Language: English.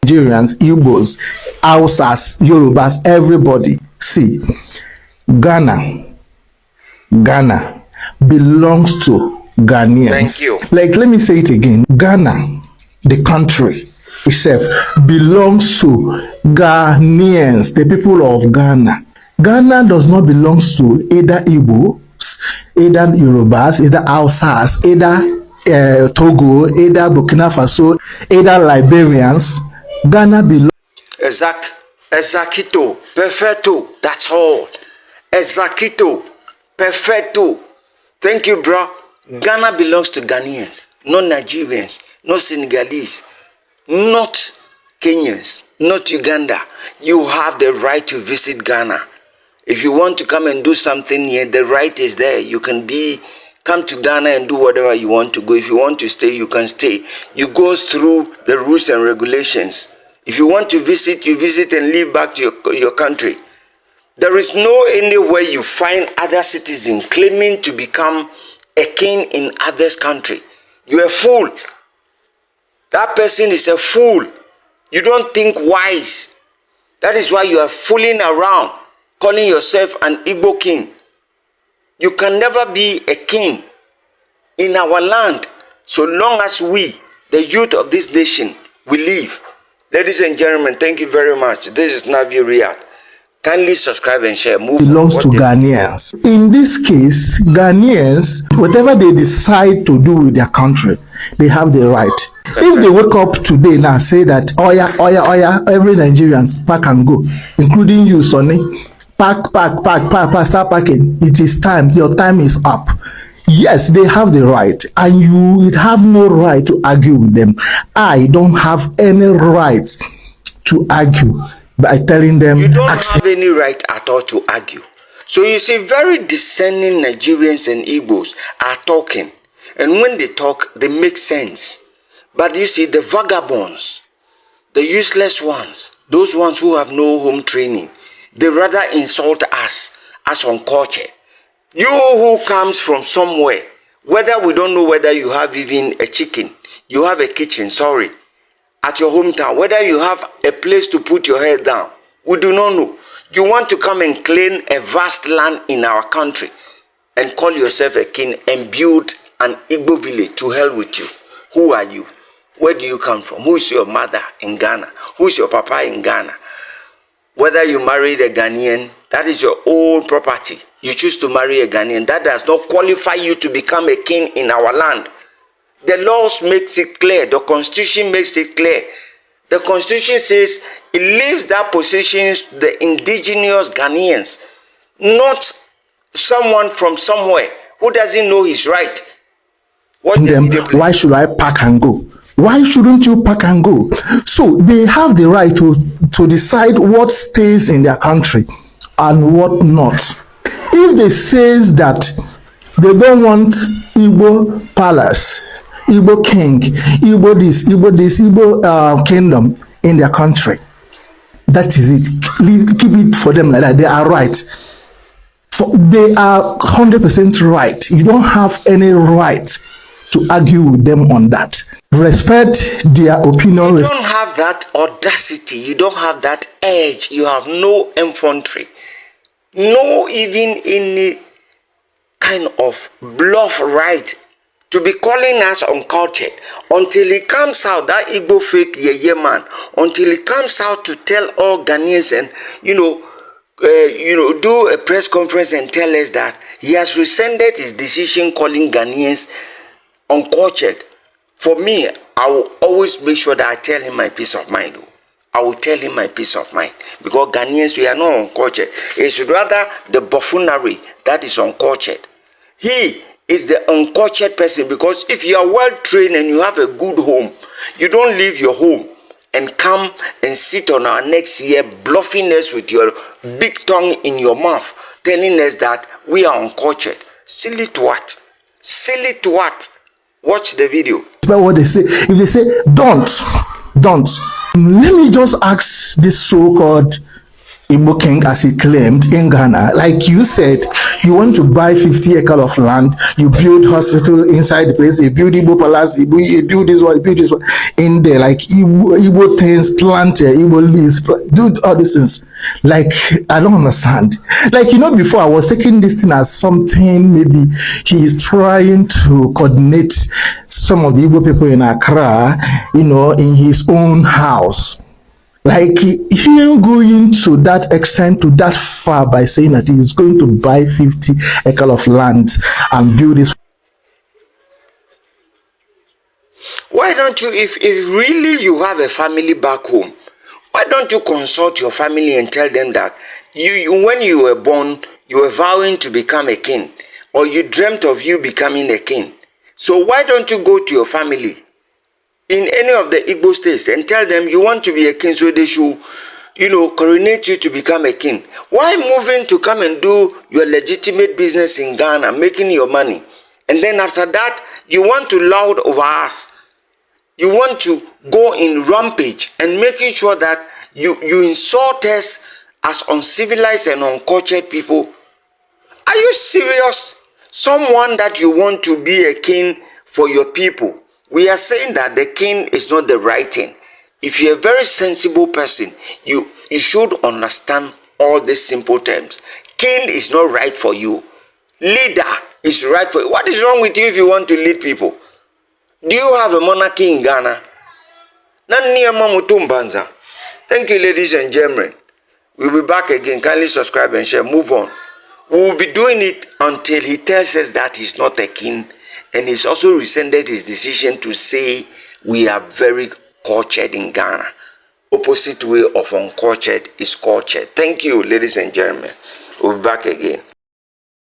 Nigerians, Igbos, Hausas, Yorubas, everybody. See, Ghana belongs to Ghanaians. Thank you. Like, let me say it again. Ghana, the country itself, belongs to Ghanaians, the people of Ghana. Ghana does not belong to either Igbos, either Yorubas, either Hausas, either Togo, either Burkina Faso, either Liberians. Ghana belongs. Exacto, perfecto, that's all. Exacto, perfecto. Thank you, bro. Ghana belongs to Ghanaians, not Nigerians, not Senegalese, not Kenyans, not Uganda. You have the right to visit Ghana. If you want to come and do something here, the right is there. You can come to Ghana and do whatever you want to go. If you want to stay, you can stay. You go through the rules and regulations. If you want to visit, you visit and leave back to your country. There is no anywhere you find other citizens claiming to become a king in others' country. You're a fool. That person is a fool. You don't think wise. That is why you are fooling around, calling yourself an Igbo king. You can never be a king in our land so long as we, the youth of this nation, will live. Ladies and gentlemen, thank you very much. This is Snapp-View Riyadh. Kindly subscribe and share. Belongs to Ghanaians. In this case, Ghanaians, whatever they decide to do with their country, they have the right. If they wake up today now and say that, oya, every Nigerian pack and go, including you, Sonny, pack, start packing. It is time. Your time is up. Yes, they have the right, and you have no right to argue with them. I don't have any right to argue by telling them. You don't have any right at all to argue. So you see, very discerning Nigerians and Igbos are talking, and when they talk, they make sense. But you see, the vagabonds, the useless ones, those ones who have no home training, they rather insult us as uncultured. You who comes from somewhere, whether we don't know whether you have even a chicken, you have a kitchen, sorry, at your hometown, whether you have a place to put your head down, we do not know. You want to come and claim a vast land in our country and call yourself a king and build an Igbo village. To hell with you. Who are you? Where do you come from? Who is your mother in Ghana? Who is your papa in Ghana? Whether you marry a Ghanaian, that is your own property. You choose to marry a Ghanaian. That does not qualify you to become a king in our land. The laws makes it clear. The constitution makes it clear. The constitution says it leaves that position to the indigenous Ghanaians, not someone from somewhere who doesn't know his right. Why should I pack and go? Why shouldn't you pack and go? So they have the right to decide what stays in their country and what not. If they says that they don't want Igbo palace, Igbo king, Igbo kingdom in their country, that is it. Keep it for them like that. They are right. So they are 100% right. You don't have any right to argue with them on that. Respect their opinion. You don't have that audacity. You don't have that edge. You have no infantry. No even any kind of bluff right to be calling us uncultured until he comes out, that Igbo fake yeye man, until he comes out to tell all Ghanaians and do a press conference and tell us that he has rescinded his decision calling Ghanaians uncultured. For me, I will always make sure that I tell him my peace of mind. I will tell him my peace of mind, because Ghanaians, we are not uncultured. It's rather the buffoonery that is uncultured. He is the uncultured person, because if you are well trained and you have a good home, you don't leave your home and come and sit on our necks here bluffing us with your big tongue in your mouth, telling us that we are uncultured. Silly to what? Silly to what? Watch the video. But what they say, if they say don't, let me just ask this so-called Igbo king as he claimed in Ghana. Like you said, you want to buy 50 acres of land, you build hospital inside the place, you build Igbo palace, you build this one, you build this one in there, like Igbo things, plant Igbo leaves, do all these things. Like, I don't understand. Like, before I was taking this thing as something, maybe he is trying to coordinate some of the Igbo people in Accra, in his own house. Like him going to that extent, to that far, by saying that he is going to buy 50 acres of land and build this. Why don't you, if really you have a family back home, why don't you consult your family and tell them that you when you were born, you were vowing to become a king, or you dreamt of you becoming a king? So why don't you go to your family in any of the Igbo states and tell them you want to be a king, so they should, coronate you to become a king? Why moving to come and do your legitimate business in Ghana, making your money, and then after that, you want to lord over us? You want to go in rampage and making sure that you insult us as uncivilized and uncultured people? Are you serious? Someone that you want to be a king for your people. We are saying that the king is not the right thing. If you're a very sensible person, you should understand all these simple terms. King is not right for you. Leader is right for you. What is wrong with you if you want to lead people? Do you have a monarchy in Ghana? Thank you, ladies and gentlemen. We'll be back again. Kindly subscribe and share. Move on. We will be doing it until he tells us that he's not a king, and he's also rescinded his decision to say we are very cultured in Ghana. Opposite way of uncultured is cultured. Thank you, ladies and gentlemen. We'll be back again.